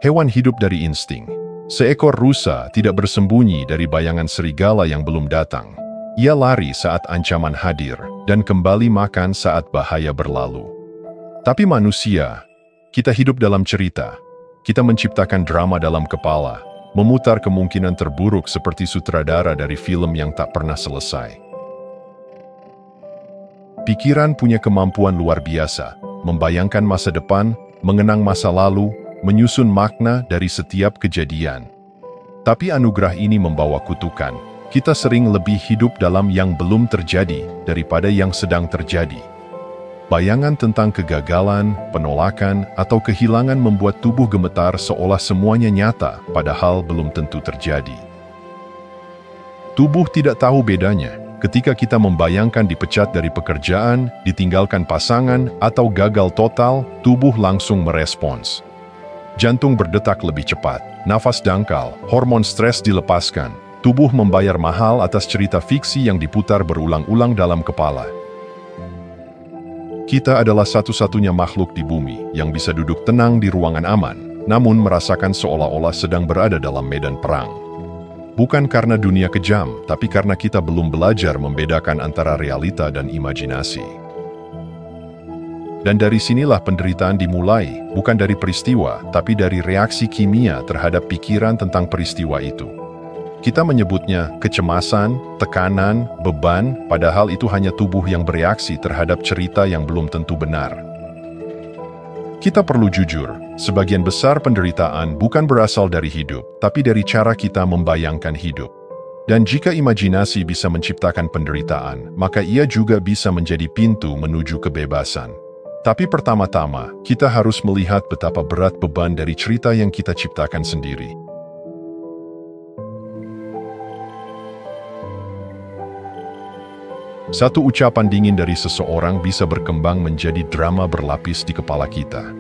Hewan hidup dari insting. Seekor rusa tidak bersembunyi dari bayangan serigala yang belum datang. Ia lari saat ancaman hadir dan kembali makan saat bahaya berlalu. Tapi manusia, kita hidup dalam cerita. Kita menciptakan drama dalam kepala, memutar kemungkinan terburuk seperti sutradara dari film yang tak pernah selesai. Pikiran punya kemampuan luar biasa, membayangkan masa depan, mengenang masa lalu, menyusun makna dari setiap kejadian. Tapi anugerah ini membawa kutukan. Kita sering lebih hidup dalam yang belum terjadi daripada yang sedang terjadi. Bayangan tentang kegagalan, penolakan, atau kehilangan membuat tubuh gemetar seolah semuanya nyata, padahal belum tentu terjadi. Tubuh tidak tahu bedanya ketika kita membayangkan dipecat dari pekerjaan, ditinggalkan pasangan, atau gagal total, tubuh langsung merespons. Jantung berdetak lebih cepat, nafas dangkal, hormon stres dilepaskan. Tubuh membayar mahal atas cerita fiksi yang diputar berulang-ulang dalam kepala. Kita adalah satu-satunya makhluk di bumi yang bisa duduk tenang di ruangan aman, namun merasakan seolah-olah sedang berada dalam medan perang. Bukan karena dunia kejam, tapi karena kita belum belajar membedakan antara realita dan imajinasi. Dan dari sinilah penderitaan dimulai, bukan dari peristiwa, tapi dari reaksi kimia terhadap pikiran tentang peristiwa itu. Kita menyebutnya kecemasan, tekanan, beban, padahal itu hanya tubuh yang bereaksi terhadap cerita yang belum tentu benar. Kita perlu jujur, sebagian besar penderitaan bukan berasal dari hidup, tapi dari cara kita membayangkan hidup. Dan jika imajinasi bisa menciptakan penderitaan, maka ia juga bisa menjadi pintu menuju kebebasan. Tapi pertama-tama, kita harus melihat betapa berat beban dari cerita yang kita ciptakan sendiri. Satu ucapan dingin dari seseorang bisa berkembang menjadi drama berlapis di kepala kita.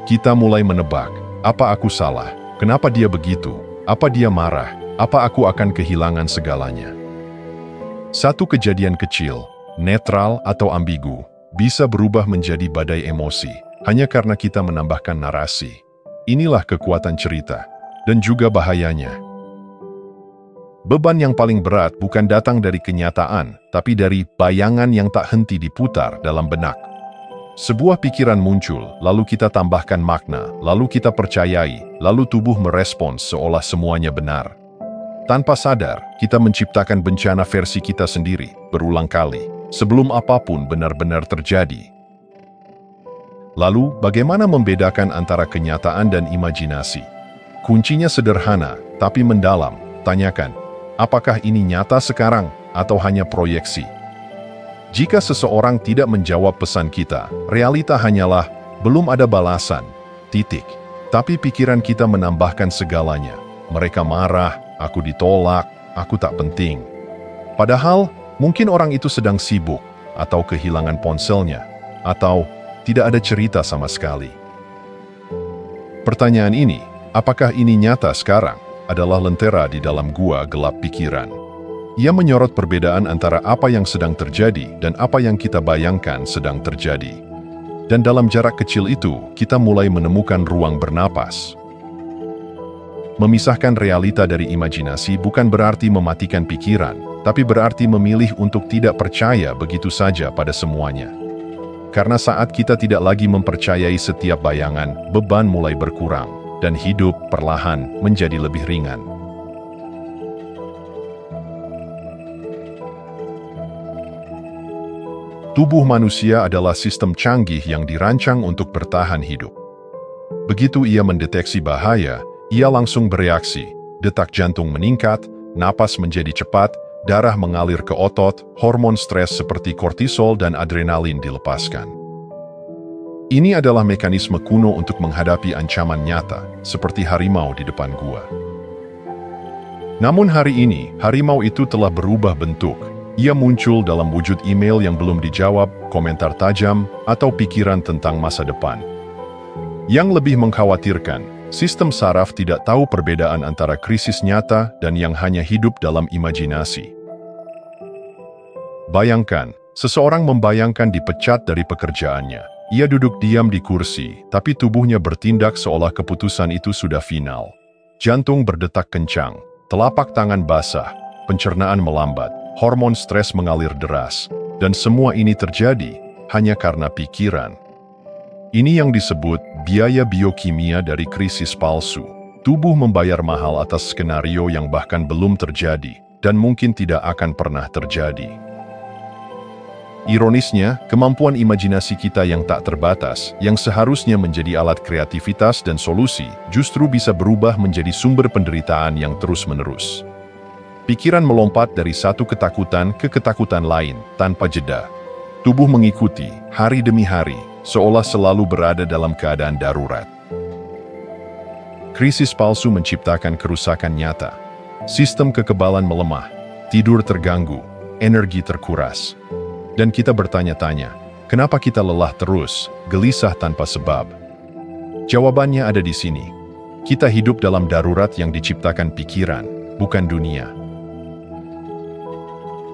Kita mulai menebak, apa aku salah? Kenapa dia begitu? Apa dia marah? Apa aku akan kehilangan segalanya? Satu kejadian kecil, netral atau ambigu, bisa berubah menjadi badai emosi, hanya karena kita menambahkan narasi. Inilah kekuatan cerita, dan juga bahayanya. Beban yang paling berat bukan datang dari kenyataan, tapi dari bayangan yang tak henti diputar dalam benak. Sebuah pikiran muncul, lalu kita tambahkan makna, lalu kita percayai, lalu tubuh merespons seolah semuanya benar. Tanpa sadar, kita menciptakan bencana versi kita sendiri, berulang kali. Sebelum apapun benar-benar terjadi. Lalu, bagaimana membedakan antara kenyataan dan imajinasi? Kuncinya sederhana, tapi mendalam. Tanyakan, apakah ini nyata sekarang, atau hanya proyeksi? Jika seseorang tidak menjawab pesan kita, realita hanyalah, belum ada balasan, titik. Tapi pikiran kita menambahkan segalanya. Mereka marah, aku ditolak, aku tak penting. Padahal, mungkin orang itu sedang sibuk, atau kehilangan ponselnya, atau tidak ada cerita sama sekali. Pertanyaan ini, apakah ini nyata sekarang, adalah lentera di dalam gua gelap pikiran. Ia menyorot perbedaan antara apa yang sedang terjadi dan apa yang kita bayangkan sedang terjadi. Dan dalam jarak kecil itu, kita mulai menemukan ruang bernapas. Memisahkan realita dari imajinasi bukan berarti mematikan pikiran, tapi berarti memilih untuk tidak percaya begitu saja pada semuanya. Karena saat kita tidak lagi mempercayai setiap bayangan, beban mulai berkurang, dan hidup perlahan menjadi lebih ringan. Tubuh manusia adalah sistem canggih yang dirancang untuk bertahan hidup. Begitu ia mendeteksi bahaya, ia langsung bereaksi, detak jantung meningkat, napas menjadi cepat, darah mengalir ke otot, hormon stres seperti kortisol dan adrenalin dilepaskan. Ini adalah mekanisme kuno untuk menghadapi ancaman nyata, seperti harimau di depan gua. Namun hari ini, harimau itu telah berubah bentuk. Ia muncul dalam wujud email yang belum dijawab, komentar tajam, atau pikiran tentang masa depan. Yang lebih mengkhawatirkan, sistem saraf tidak tahu perbedaan antara krisis nyata dan yang hanya hidup dalam imajinasi. Bayangkan, seseorang membayangkan dipecat dari pekerjaannya. Ia duduk diam di kursi, tapi tubuhnya bertindak seolah keputusan itu sudah final. Jantung berdetak kencang, telapak tangan basah, pencernaan melambat, hormon stres mengalir deras, dan semua ini terjadi hanya karena pikiran. Ini yang disebut biaya biokimia dari krisis palsu. Tubuh membayar mahal atas skenario yang bahkan belum terjadi, dan mungkin tidak akan pernah terjadi. Ironisnya, kemampuan imajinasi kita yang tak terbatas, yang seharusnya menjadi alat kreativitas dan solusi, justru bisa berubah menjadi sumber penderitaan yang terus-menerus. Pikiran melompat dari satu ketakutan ke ketakutan lain, tanpa jeda. Tubuh mengikuti, hari demi hari, seolah selalu berada dalam keadaan darurat. Krisis palsu menciptakan kerusakan nyata. Sistem kekebalan melemah, tidur terganggu, energi terkuras. Dan kita bertanya-tanya, kenapa kita lelah terus, gelisah tanpa sebab? Jawabannya ada di sini. Kita hidup dalam darurat yang diciptakan pikiran, bukan dunia.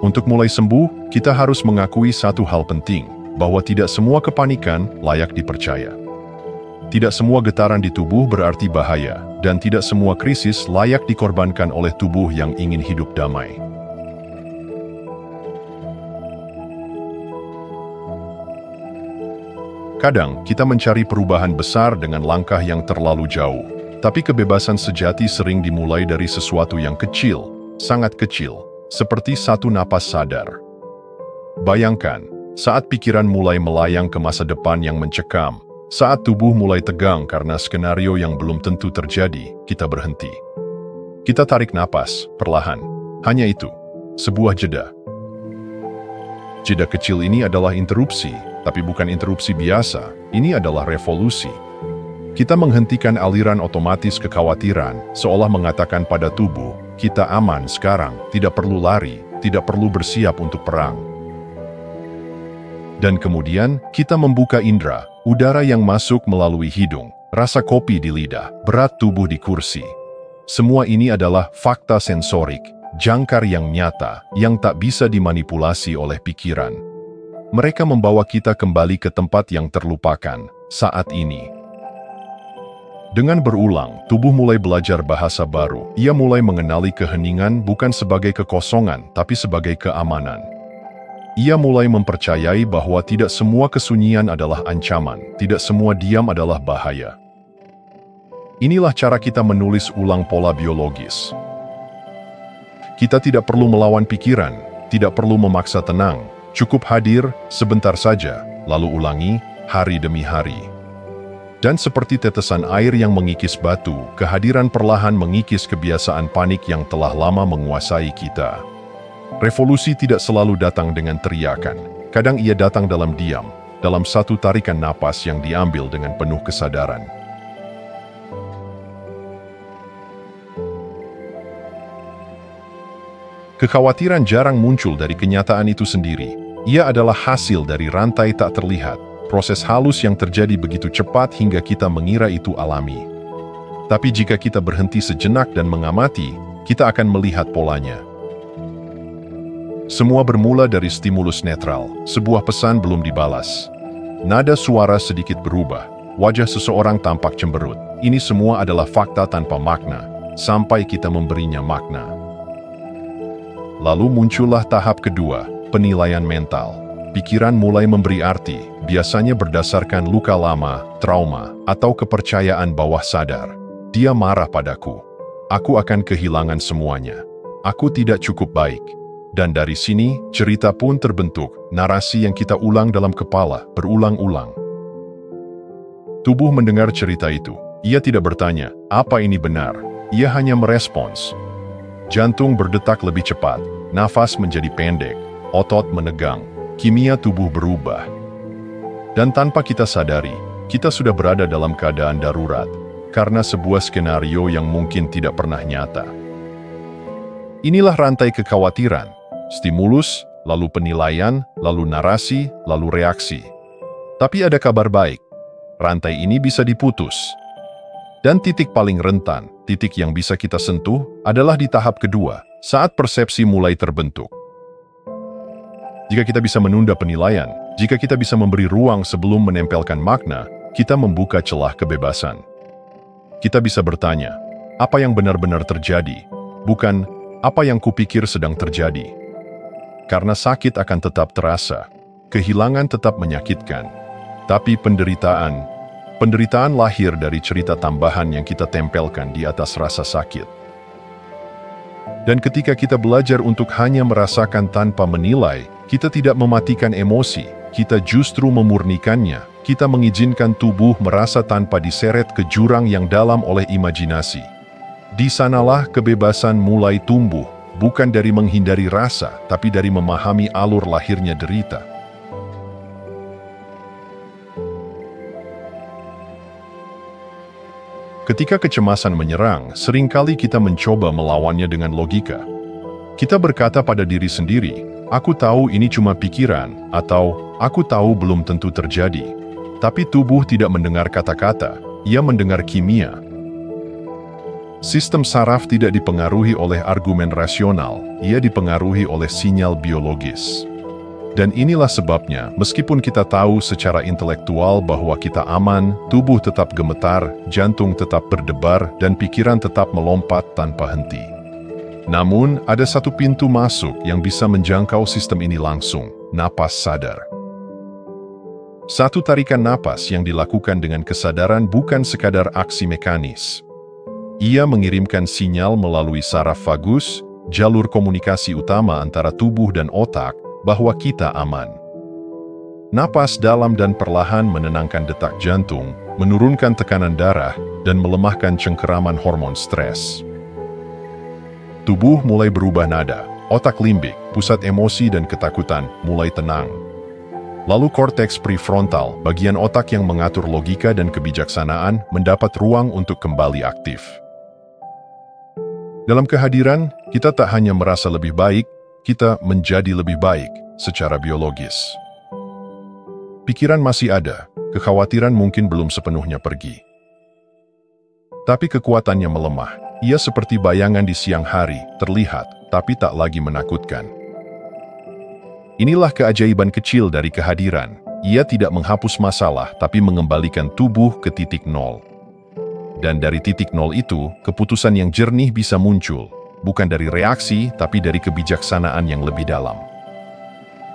Untuk mulai sembuh, kita harus mengakui satu hal penting, bahwa tidak semua kepanikan layak dipercaya. Tidak semua getaran di tubuh berarti bahaya, dan tidak semua krisis layak dikorbankan oleh tubuh yang ingin hidup damai. Kadang, kita mencari perubahan besar dengan langkah yang terlalu jauh. Tapi kebebasan sejati sering dimulai dari sesuatu yang kecil, sangat kecil, seperti satu napas sadar. Bayangkan, saat pikiran mulai melayang ke masa depan yang mencekam, saat tubuh mulai tegang karena skenario yang belum tentu terjadi, kita berhenti. Kita tarik napas, perlahan. Hanya itu, sebuah jeda. Jeda kecil ini adalah interupsi, tapi bukan interupsi biasa, ini adalah revolusi. Kita menghentikan aliran otomatis kekhawatiran, seolah mengatakan pada tubuh, kita aman sekarang, tidak perlu lari, tidak perlu bersiap untuk perang. Dan kemudian, kita membuka indera, udara yang masuk melalui hidung, rasa kopi di lidah, berat tubuh di kursi. Semua ini adalah fakta sensorik, jangkar yang nyata, yang tak bisa dimanipulasi oleh pikiran. Mereka membawa kita kembali ke tempat yang terlupakan, saat ini. Dengan berulang, tubuh mulai belajar bahasa baru. Ia mulai mengenali keheningan bukan sebagai kekosongan, tapi sebagai keamanan. Ia mulai mempercayai bahwa tidak semua kesunyian adalah ancaman, tidak semua diam adalah bahaya. Inilah cara kita menulis ulang pola biologis. Kita tidak perlu melawan pikiran, tidak perlu memaksa tenang. Cukup hadir, sebentar saja, lalu ulangi, hari demi hari. Dan seperti tetesan air yang mengikis batu, kehadiran perlahan mengikis kebiasaan panik yang telah lama menguasai kita. Revolusi tidak selalu datang dengan teriakan. Kadang ia datang dalam diam, dalam satu tarikan napas yang diambil dengan penuh kesadaran. Kekhawatiran jarang muncul dari kenyataan itu sendiri. Ia adalah hasil dari rantai tak terlihat, proses halus yang terjadi begitu cepat hingga kita mengira itu alami. Tapi jika kita berhenti sejenak dan mengamati, kita akan melihat polanya. Semua bermula dari stimulus netral, sebuah pesan belum dibalas. Nada suara sedikit berubah, wajah seseorang tampak cemberut. Ini semua adalah fakta tanpa makna, sampai kita memberinya makna. Lalu muncullah tahap kedua, penilaian mental. Pikiran mulai memberi arti, biasanya berdasarkan luka lama, trauma, atau kepercayaan bawah sadar. Dia marah padaku. Aku akan kehilangan semuanya. Aku tidak cukup baik. Dan dari sini, cerita pun terbentuk, narasi yang kita ulang dalam kepala, berulang-ulang. Tubuh mendengar cerita itu. Ia tidak bertanya, apa ini benar? Ia hanya merespons. Jantung berdetak lebih cepat, nafas menjadi pendek, otot menegang, kimia tubuh berubah. Dan tanpa kita sadari, kita sudah berada dalam keadaan darurat, karena sebuah skenario yang mungkin tidak pernah nyata. Inilah rantai kekhawatiran, stimulus, lalu penilaian, lalu narasi, lalu reaksi. Tapi ada kabar baik, rantai ini bisa diputus. Dan titik paling rentan, titik yang bisa kita sentuh, adalah di tahap kedua, saat persepsi mulai terbentuk. Jika kita bisa menunda penilaian, jika kita bisa memberi ruang sebelum menempelkan makna, kita membuka celah kebebasan. Kita bisa bertanya, apa yang benar-benar terjadi, bukan apa yang kupikir sedang terjadi. Karena sakit akan tetap terasa, kehilangan tetap menyakitkan, tapi penderitaan lahir dari cerita tambahan yang kita tempelkan di atas rasa sakit. Dan ketika kita belajar untuk hanya merasakan tanpa menilai, kita tidak mematikan emosi, kita justru memurnikannya. Kita mengizinkan tubuh merasa tanpa diseret ke jurang yang dalam oleh imajinasi. Di sanalah kebebasan mulai tumbuh, bukan dari menghindari rasa, tapi dari memahami alur lahirnya derita. Ketika kecemasan menyerang, seringkali kita mencoba melawannya dengan logika. Kita berkata pada diri sendiri, aku tahu ini cuma pikiran, atau aku tahu belum tentu terjadi. Tapi tubuh tidak mendengar kata-kata, ia mendengar kimia. Sistem saraf tidak dipengaruhi oleh argumen rasional, ia dipengaruhi oleh sinyal biologis. Dan inilah sebabnya, meskipun kita tahu secara intelektual bahwa kita aman, tubuh tetap gemetar, jantung tetap berdebar, dan pikiran tetap melompat tanpa henti. Namun, ada satu pintu masuk yang bisa menjangkau sistem ini langsung, napas sadar. Satu tarikan napas yang dilakukan dengan kesadaran bukan sekadar aksi mekanis. Ia mengirimkan sinyal melalui saraf vagus, jalur komunikasi utama antara tubuh dan otak, bahwa kita aman. Napas dalam dan perlahan menenangkan detak jantung, menurunkan tekanan darah, dan melemahkan cengkeraman hormon stres. Tubuh mulai berubah nada, otak limbik, pusat emosi dan ketakutan, mulai tenang. Lalu korteks prefrontal, bagian otak yang mengatur logika dan kebijaksanaan, mendapat ruang untuk kembali aktif. Dalam kehadiran, kita tak hanya merasa lebih baik, kita menjadi lebih baik secara biologis. Pikiran masih ada, kekhawatiran mungkin belum sepenuhnya pergi. Tapi kekuatannya melemah, ia seperti bayangan di siang hari, terlihat, tapi tak lagi menakutkan. Inilah keajaiban kecil dari kehadiran. Ia tidak menghapus masalah, tapi mengembalikan tubuh ke titik nol. Dan dari titik nol itu, keputusan yang jernih bisa muncul, bukan dari reaksi, tapi dari kebijaksanaan yang lebih dalam.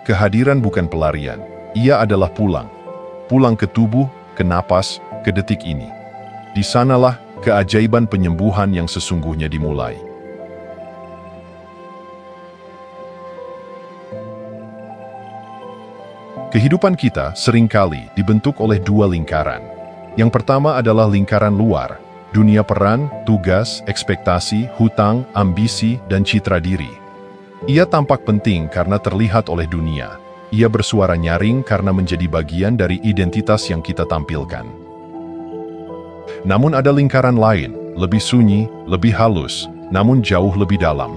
Kehadiran bukan pelarian, ia adalah pulang. Pulang ke tubuh, ke napas, ke detik ini. Di sanalah keajaiban penyembuhan yang sesungguhnya dimulai. Kehidupan kita seringkali dibentuk oleh dua lingkaran. Yang pertama adalah lingkaran luar, dunia peran, tugas, ekspektasi, hutang, ambisi, dan citra diri. Ia tampak penting karena terlihat oleh dunia. Ia bersuara nyaring karena menjadi bagian dari identitas yang kita tampilkan. Namun ada lingkaran lain, lebih sunyi, lebih halus, namun jauh lebih dalam.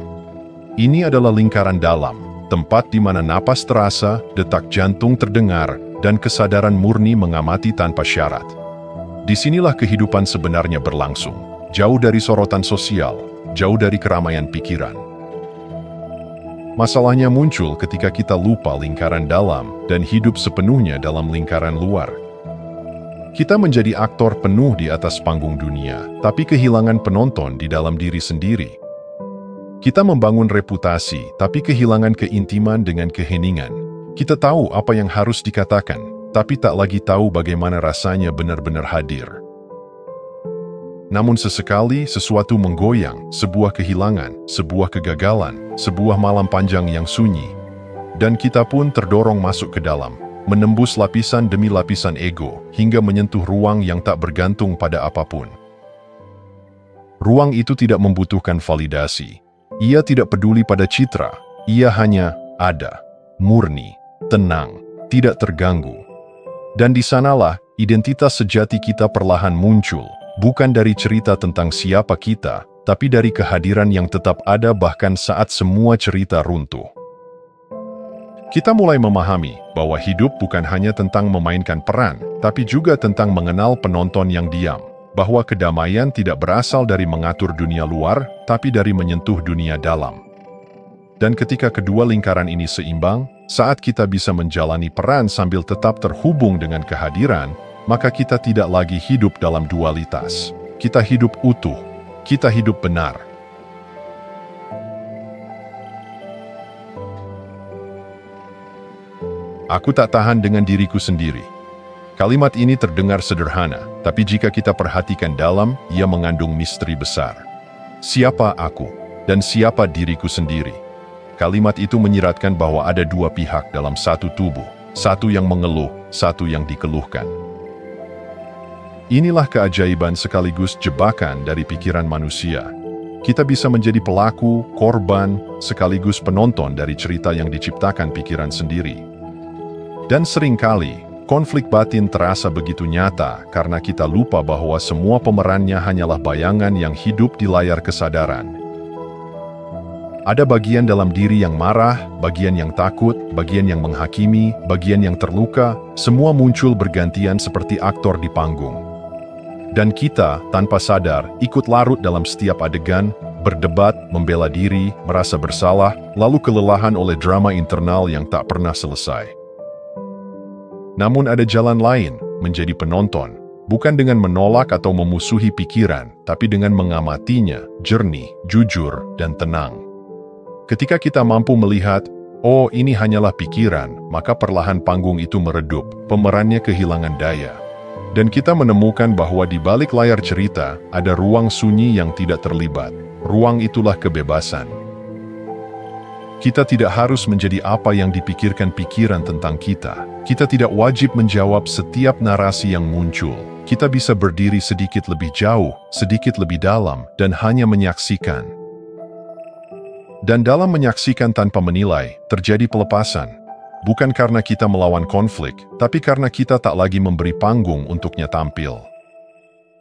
Ini adalah lingkaran dalam, tempat di mana napas terasa, detak jantung terdengar, dan kesadaran murni mengamati tanpa syarat. Disinilah kehidupan sebenarnya berlangsung, jauh dari sorotan sosial, jauh dari keramaian pikiran. Masalahnya muncul ketika kita lupa lingkaran dalam dan hidup sepenuhnya dalam lingkaran luar. Kita menjadi aktor penuh di atas panggung dunia, tapi kehilangan penonton di dalam diri sendiri. Kita membangun reputasi, tapi kehilangan keintiman dengan keheningan. Kita tahu apa yang harus dikatakan, tapi tak lagi tahu bagaimana rasanya benar-benar hadir. Namun sesekali sesuatu menggoyang, sebuah kehilangan, sebuah kegagalan, sebuah malam panjang yang sunyi. Dan kita pun terdorong masuk ke dalam, menembus lapisan demi lapisan ego, hingga menyentuh ruang yang tak bergantung pada apapun. Ruang itu tidak membutuhkan validasi. Ia tidak peduli pada citra, ia hanya ada, murni, tenang, tidak terganggu. Dan di sanalah identitas sejati kita perlahan muncul, bukan dari cerita tentang siapa kita, tapi dari kehadiran yang tetap ada bahkan saat semua cerita runtuh. Kita mulai memahami bahwa hidup bukan hanya tentang memainkan peran, tapi juga tentang mengenal penonton yang diam. Bahwa kedamaian tidak berasal dari mengatur dunia luar, tapi dari menyentuh dunia dalam. Dan ketika kedua lingkaran ini seimbang, Saat kita bisa menjalani peran sambil tetap terhubung dengan kehadiran, maka kita tidak lagi hidup dalam dualitas. Kita hidup utuh, kita hidup benar. Aku tak tahan dengan diriku sendiri. Kalimat ini terdengar sederhana, tapi jika kita perhatikan dalam, ia mengandung misteri besar. Siapa aku dan siapa diriku sendiri? Kalimat itu menyiratkan bahwa ada dua pihak dalam satu tubuh, satu yang mengeluh, satu yang dikeluhkan. Inilah keajaiban sekaligus jebakan dari pikiran manusia. Kita bisa menjadi pelaku, korban, sekaligus penonton dari cerita yang diciptakan pikiran sendiri. Dan seringkali, konflik batin terasa begitu nyata karena kita lupa bahwa semua pemerannya hanyalah bayangan yang hidup di layar kesadaran. Ada bagian dalam diri yang marah, bagian yang takut, bagian yang menghakimi, bagian yang terluka, semua muncul bergantian seperti aktor di panggung. Dan kita, tanpa sadar, ikut larut dalam setiap adegan, berdebat, membela diri, merasa bersalah, lalu kelelahan oleh drama internal yang tak pernah selesai. Namun ada jalan lain, menjadi penonton, bukan dengan menolak atau memusuhi pikiran, tapi dengan mengamatinya, jernih, jujur, dan tenang. Ketika kita mampu melihat, oh ini hanyalah pikiran, maka perlahan panggung itu meredup, pemerannya kehilangan daya. Dan kita menemukan bahwa di balik layar cerita, ada ruang sunyi yang tidak terlibat. Ruang itulah kebebasan. Kita tidak harus menjadi apa yang dipikirkan pikiran tentang kita. Kita tidak wajib menjawab setiap narasi yang muncul. Kita bisa berdiri sedikit lebih jauh, sedikit lebih dalam, dan hanya menyaksikan. Dan dalam menyaksikan tanpa menilai, terjadi pelepasan. Bukan karena kita melawan konflik, tapi karena kita tak lagi memberi panggung untuknya tampil.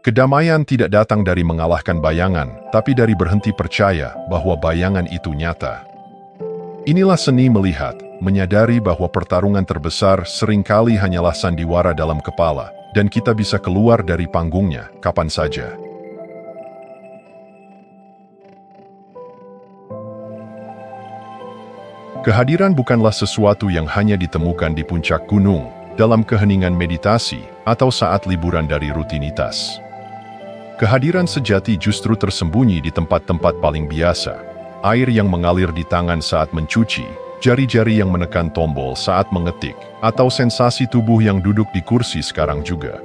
Kedamaian tidak datang dari mengalahkan bayangan, tapi dari berhenti percaya bahwa bayangan itu nyata. Inilah seni melihat, menyadari bahwa pertarungan terbesar seringkali hanyalah sandiwara dalam kepala, dan kita bisa keluar dari panggungnya kapan saja. Kehadiran bukanlah sesuatu yang hanya ditemukan di puncak gunung, dalam keheningan meditasi, atau saat liburan dari rutinitas. Kehadiran sejati justru tersembunyi di tempat-tempat paling biasa. Air yang mengalir di tangan saat mencuci, jari-jari yang menekan tombol saat mengetik, atau sensasi tubuh yang duduk di kursi sekarang juga.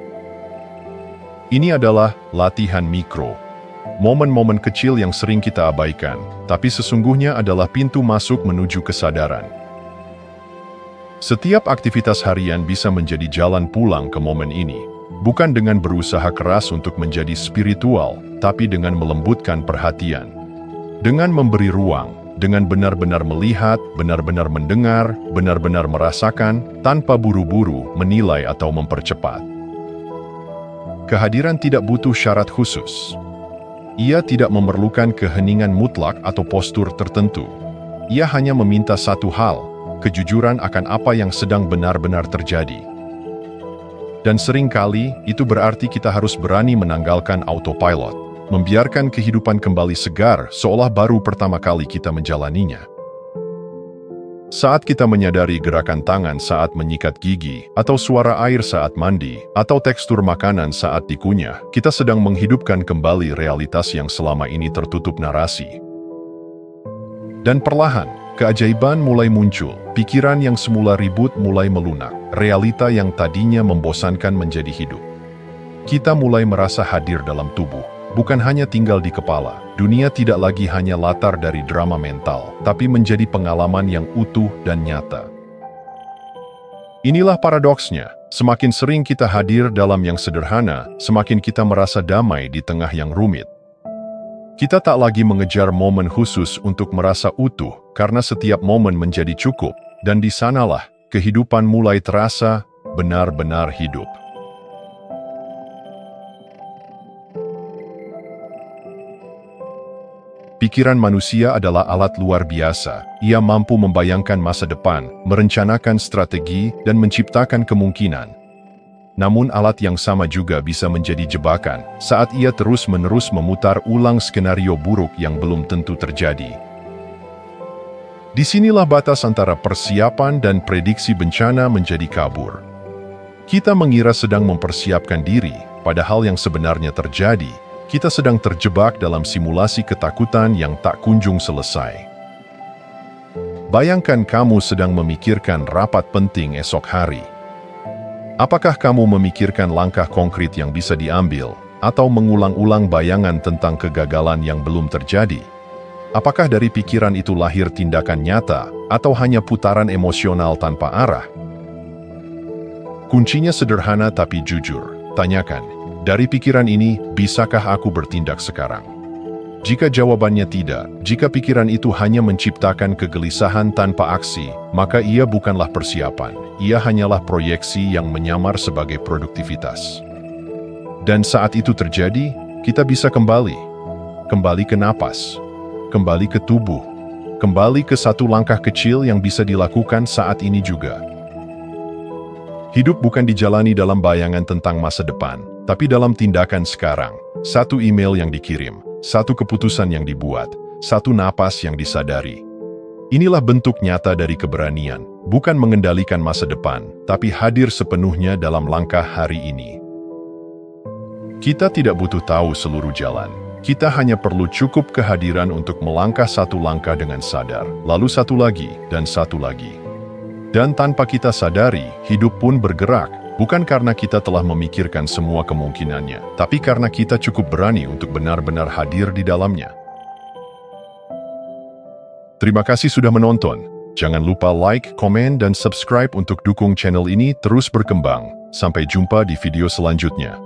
Ini adalah latihan mikro. Momen-momen kecil yang sering kita abaikan, tapi sesungguhnya adalah pintu masuk menuju kesadaran. Setiap aktivitas harian bisa menjadi jalan pulang ke momen ini, bukan dengan berusaha keras untuk menjadi spiritual, tapi dengan melembutkan perhatian. Dengan memberi ruang, dengan benar-benar melihat, benar-benar mendengar, benar-benar merasakan, tanpa buru-buru, menilai atau mempercepat. Kehadiran tidak butuh syarat khusus. Ia tidak memerlukan keheningan mutlak atau postur tertentu. Ia hanya meminta satu hal, kejujuran akan apa yang sedang benar-benar terjadi. Dan seringkali, itu berarti kita harus berani menanggalkan autopilot, membiarkan kehidupan kembali segar seolah baru pertama kali kita menjalaninya. Saat kita menyadari gerakan tangan saat menyikat gigi, atau suara air saat mandi, atau tekstur makanan saat dikunyah, kita sedang menghidupkan kembali realitas yang selama ini tertutup narasi. Dan perlahan, keajaiban mulai muncul, pikiran yang semula ribut mulai melunak, realita yang tadinya membosankan menjadi hidup. Kita mulai merasa hadir dalam tubuh, bukan hanya tinggal di kepala. Dunia tidak lagi hanya latar dari drama mental, tapi menjadi pengalaman yang utuh dan nyata. Inilah paradoksnya, semakin sering kita hadir dalam yang sederhana, semakin kita merasa damai di tengah yang rumit. Kita tak lagi mengejar momen khusus untuk merasa utuh, karena setiap momen menjadi cukup, dan di sanalah kehidupan mulai terasa benar-benar hidup. Pikiran manusia adalah alat luar biasa. Ia mampu membayangkan masa depan, merencanakan strategi, dan menciptakan kemungkinan. Namun alat yang sama juga bisa menjadi jebakan saat ia terus-menerus memutar ulang skenario buruk yang belum tentu terjadi. Disinilah batas antara persiapan dan prediksi bencana menjadi kabur. Kita mengira sedang mempersiapkan diri, padahal yang sebenarnya terjadi, kita sedang terjebak dalam simulasi ketakutan yang tak kunjung selesai. Bayangkan kamu sedang memikirkan rapat penting esok hari. Apakah kamu memikirkan langkah konkret yang bisa diambil, atau mengulang-ulang bayangan tentang kegagalan yang belum terjadi? Apakah dari pikiran itu lahir tindakan nyata, atau hanya putaran emosional tanpa arah? Kuncinya sederhana tapi jujur. Tanyakan, dari pikiran ini, bisakah aku bertindak sekarang? Jika jawabannya tidak, jika pikiran itu hanya menciptakan kegelisahan tanpa aksi, maka ia bukanlah persiapan, ia hanyalah proyeksi yang menyamar sebagai produktivitas. Dan saat itu terjadi, kita bisa kembali ke napas, kembali ke tubuh, kembali ke satu langkah kecil yang bisa dilakukan saat ini juga. Hidup bukan dijalani dalam bayangan tentang masa depan, tapi dalam tindakan sekarang. Satu email yang dikirim, satu keputusan yang dibuat, satu napas yang disadari. Inilah bentuk nyata dari keberanian, bukan mengendalikan masa depan, tapi hadir sepenuhnya dalam langkah hari ini. Kita tidak butuh tahu seluruh jalan. Kita hanya perlu cukup kehadiran untuk melangkah satu langkah dengan sadar, lalu satu lagi, dan satu lagi. Dan tanpa kita sadari, hidup pun bergerak, bukan karena kita telah memikirkan semua kemungkinannya, tapi karena kita cukup berani untuk benar-benar hadir di dalamnya. Terima kasih sudah menonton. Jangan lupa like, komen, dan subscribe untuk dukung channel ini terus berkembang. Sampai jumpa di video selanjutnya.